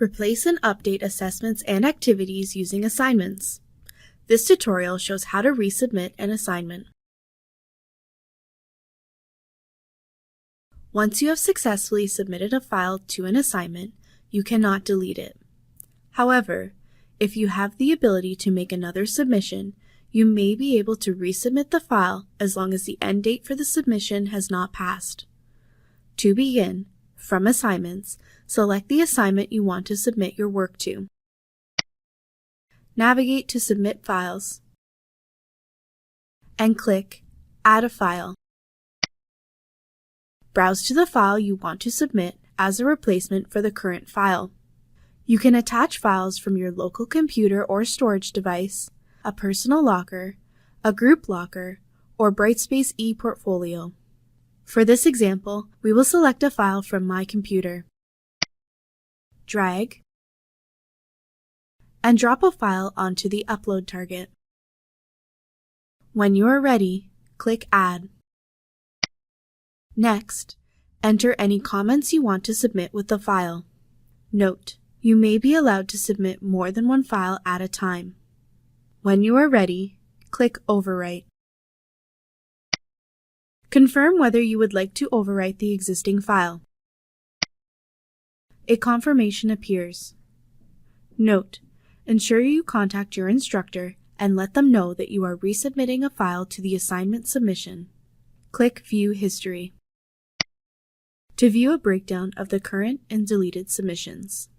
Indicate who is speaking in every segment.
Speaker 1: Replace and update assessments and activities using assignments. This tutorial shows how to resubmit an assignment. Once you have successfully submitted a file to an assignment, you cannot delete it. However, if you have the ability to make another submission, you may be able to resubmit the file as long as the end date for the submission has not passed. To begin, from Assignments, select the assignment you want to submit your work to. Navigate to Submit Files and click Add a File. Browse to the file you want to submit as a replacement for the current file. You can attach files from your local computer or storage device, a personal locker, a group locker, or Brightspace ePortfolio. For this example, we will select a file from my computer. Drag and drop a file onto the upload target. When you are ready, click Add. Next, enter any comments you want to submit with the file. Note: you may be allowed to submit more than one file at a time. When you are ready, click Overwrite. Confirm whether you would like to overwrite the existing file. A confirmation appears. Note: ensure you contact your instructor and let them know that you are resubmitting a file to the assignment submission. Click View History to view a breakdown of the current and deleted submissions.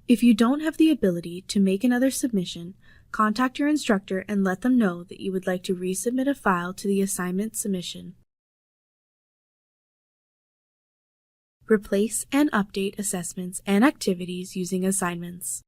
Speaker 1: If you don't have the ability to make another submission, contact your instructor and let them know that you would like to resubmit a file to the assignment submission. Replace and update assessments and activities using assignments.